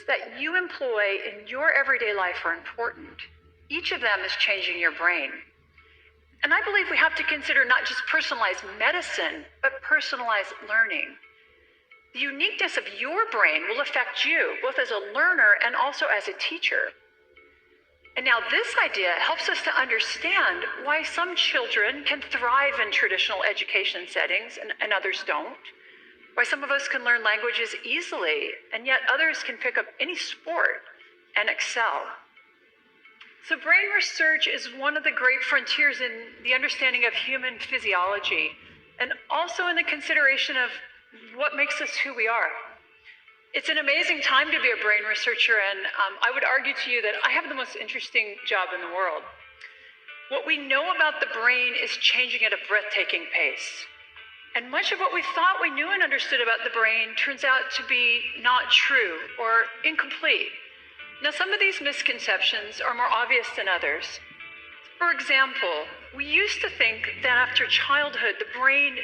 that you employ in your everyday life are important. Each of them is changing your brain. And I believe we have to consider not just personalized medicine, but personalized learning. The uniqueness of your brain will affect you, both as a learner and also as a teacher. And now this idea helps us to understand why some children can thrive in traditional education settings and others don't. Why some of us can learn languages easily, and yet others can pick up any sport and excel. So brain research is one of the great frontiers in the understanding of human physiology, and also in the consideration of what makes us who we are. It's an amazing time to be a brain researcher, and I would argue to you that I have the most interesting job in the world. What we know about the brain is changing at a breathtaking pace. And much of what we thought we knew and understood about the brain turns out to be not true or incomplete. Now, some of these misconceptions are more obvious than others. For example, we used to think that after childhood, the brain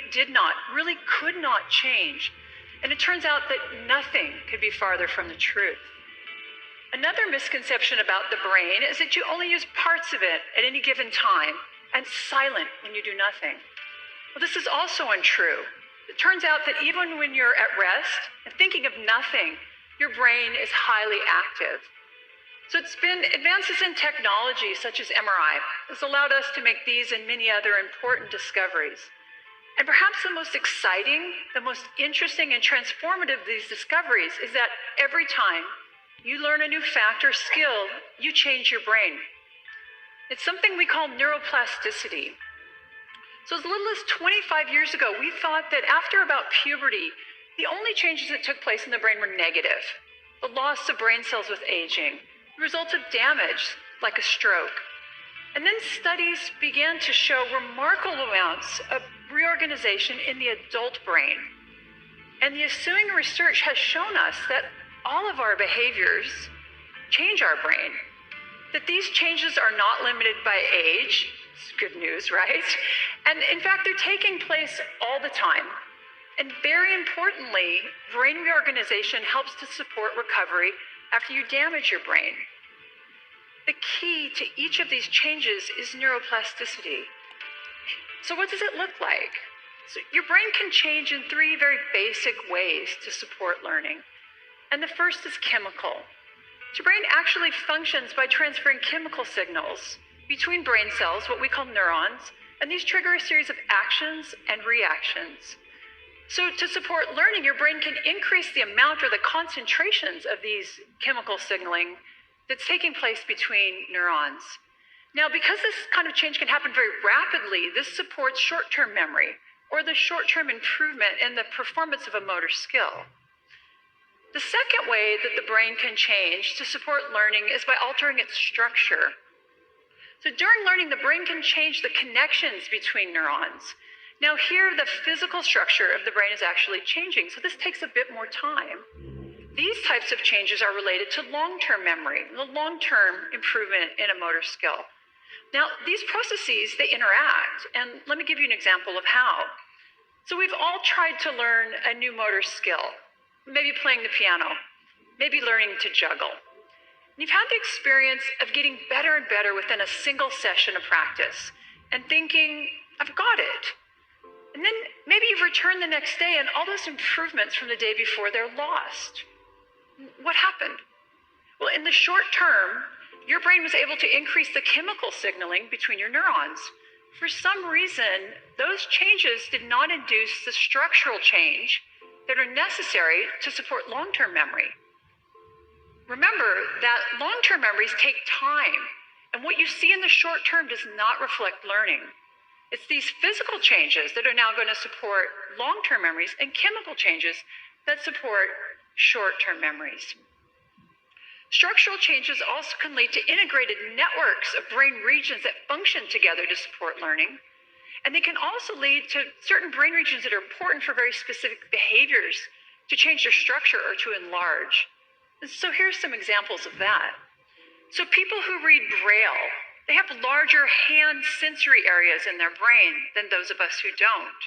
really could not change. And it turns out that nothing could be farther from the truth. Another misconception about the brain is that you only use parts of it at any given time and silent when you do nothing. Well, this is also untrue. It turns out that even when you're at rest and thinking of nothing, your brain is highly active. So it's been advances in technology such as MRI has allowed us to make these and many other important discoveries. And perhaps the most exciting, the most interesting and transformative of these discoveries is that every time you learn a new fact or skill, you change your brain. It's something we call neuroplasticity. So as little as 25 years ago, we thought that after about puberty, the only changes that took place in the brain were negative. The loss of brain cells with aging, the result of damage like a stroke. And then studies began to show remarkable amounts of reorganization in the adult brain. And the ensuing research has shown us that all of our behaviors change our brain. That these changes are not limited by age. It's good news, right? And in fact, they're taking place all the time. And very importantly, brain reorganization helps to support recovery after you damage your brain. The key to each of these changes is neuroplasticity. So what does it look like? So your brain can change in three very basic ways to support learning. And the first is chemical. Your brain actually functions by transferring chemical signals between brain cells, what we call neurons, and these trigger a series of actions and reactions. So to support learning, your brain can increase the amount or the concentrations of these chemical signaling that's taking place between neurons. Now, because this kind of change can happen very rapidly, this supports short-term memory or the short-term improvement in the performance of a motor skill. The second way that the brain can change to support learning is by altering its structure. So during learning, the brain can change the connections between neurons. Now here, the physical structure of the brain is actually changing, so this takes a bit more time. These types of changes are related to long-term memory, the long-term improvement in a motor skill. Now, these processes, they interact, and let me give you an example of how. So we've all tried to learn a new motor skill, maybe playing the piano, maybe learning to juggle. And you've had the experience of getting better and better within a single session of practice and thinking, I've got it. And then maybe you've returned the next day and all those improvements from the day before, they're lost. What happened? Well, in the short term, your brain was able to increase the chemical signaling between your neurons. For some reason, those changes did not induce the structural change that are necessary to support long-term memory. Remember that long-term memories take time, and what you see in the short term does not reflect learning. It's these physical changes that are now going to support long-term memories and chemical changes that support short-term memories. Structural changes also can lead to integrated networks of brain regions that function together to support learning. And they can also lead to certain brain regions that are important for very specific behaviors to change their structure or to enlarge. And so here's some examples of that. So people who read Braille, they have larger hand sensory areas in their brain than those of us who don't.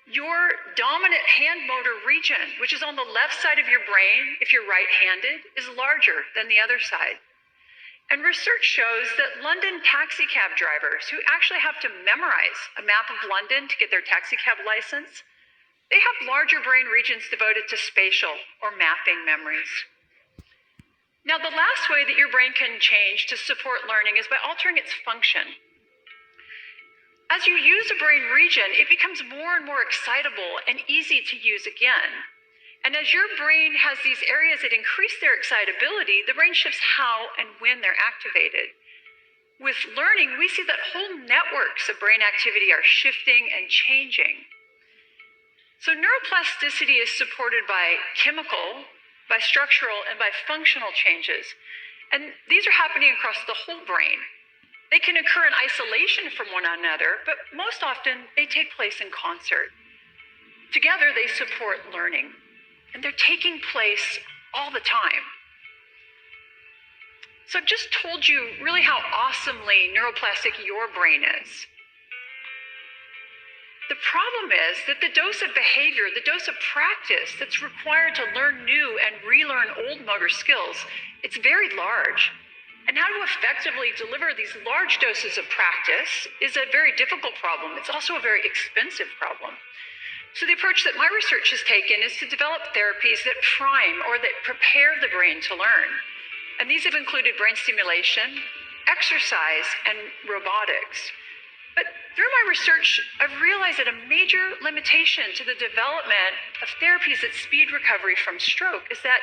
Your dominant hand motor region, which is on the left side of your brain if you're right-handed, is larger than the other side. And research shows that London taxi cab drivers who actually have to memorize a map of London to get their taxi cab license, they have larger brain regions devoted to spatial or mapping memories. Now, the last way that your brain can change to support learning is by altering its function. As you use a brain region, it becomes more and more excitable and easy to use again. And as your brain has these areas that increase their excitability, the brain shifts how and when they're activated. With learning, we see that whole networks of brain activity are shifting and changing. So neuroplasticity is supported by chemical, by structural, and by functional changes. And these are happening across the whole brain. They can occur in isolation from one another, but most often they take place in concert. Together, they support learning, and they're taking place all the time. So I've just told you really how awesomely neuroplastic your brain is. The problem is that the dose of behavior, the dose of practice that's required to learn new and relearn old motor skills, it's very large. And how to effectively deliver these large doses of practice is a very difficult problem. It's also a very expensive problem. So the approach that my research has taken is to develop therapies that prime or that prepare the brain to learn. And these have included brain stimulation, exercise, and robotics. But through my research, I've realized that a major limitation to the development of therapies that speed recovery from stroke is that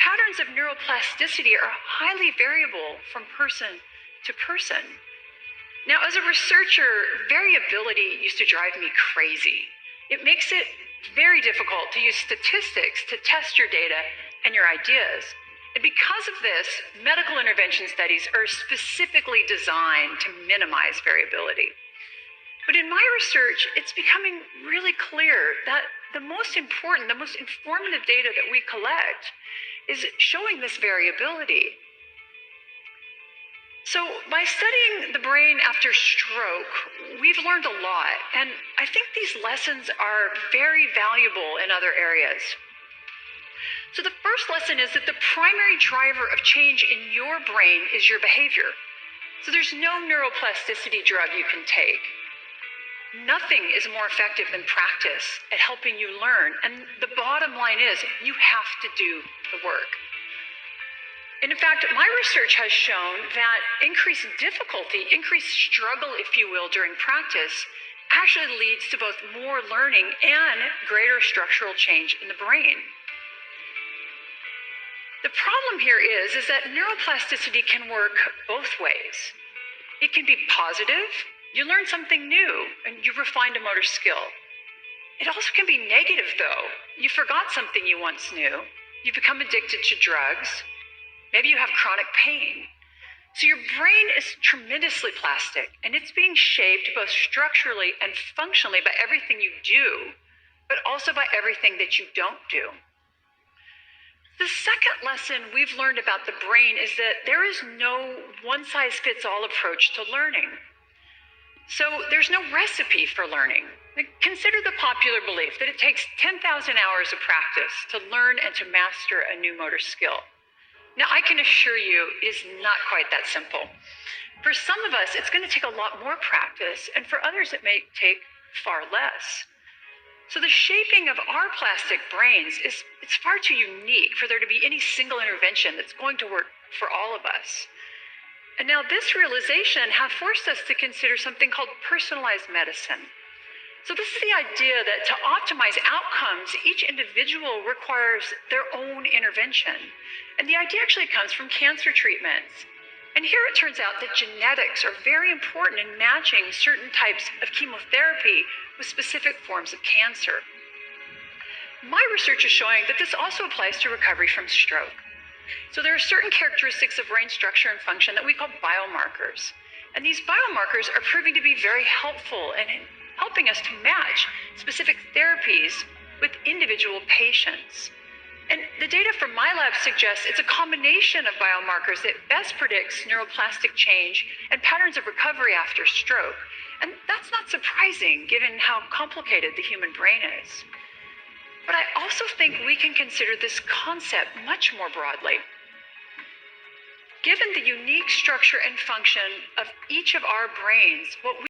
patterns of neuroplasticity are highly variable from person to person. Now, as a researcher, variability used to drive me crazy. It makes it very difficult to use statistics to test your data and your ideas. And because of this, medical intervention studies are specifically designed to minimize variability. But in my research, it's becoming really clear that the most important, the most informative data that we collect is showing this variability. So by studying the brain after stroke, we've learned a lot, and I think these lessons are very valuable in other areas. So the first lesson is that the primary driver of change in your brain is your behavior. So there's no neuroplasticity drug you can take. Nothing is more effective than practice at helping you learn. And the bottom line is you have to do the work. And in fact, my research has shown that increased difficulty, increased struggle, if you will, during practice actually leads to both more learning and greater structural change in the brain. The problem here is that neuroplasticity can work both ways. It can be positive. You learn something new and you refined a motor skill. It also can be negative though. You forgot something you once knew. You become addicted to drugs. Maybe you have chronic pain. So your brain is tremendously plastic and it's being shaped both structurally and functionally by everything you do, but also by everything that you don't do. The second lesson we've learned about the brain is that there is no one-size-fits-all approach to learning. So there's no recipe for learning. Consider the popular belief that it takes 10,000 hours of practice to learn and to master a new motor skill. Now, I can assure you it is not quite that simple. For some of us, it's going to take a lot more practice, and for others, it may take far less. So the shaping of our plastic brains it's far too unique for there to be any single intervention that's going to work for all of us. And now this realization has forced us to consider something called personalized medicine. So this is the idea that to optimize outcomes, each individual requires their own intervention. And the idea actually comes from cancer treatments. And here it turns out that genetics are very important in matching certain types of chemotherapy with specific forms of cancer. My research is showing that this also applies to recovery from stroke. So there are certain characteristics of brain structure and function that we call biomarkers. And these biomarkers are proving to be very helpful in helping us to match specific therapies with individual patients. And the data from my lab suggests it's a combination of biomarkers that best predicts neuroplastic change and patterns of recovery after stroke. And that's not surprising given how complicated the human brain is. But I also think we can consider this concept much more broadly. Given the unique structure and function of each of our brains, what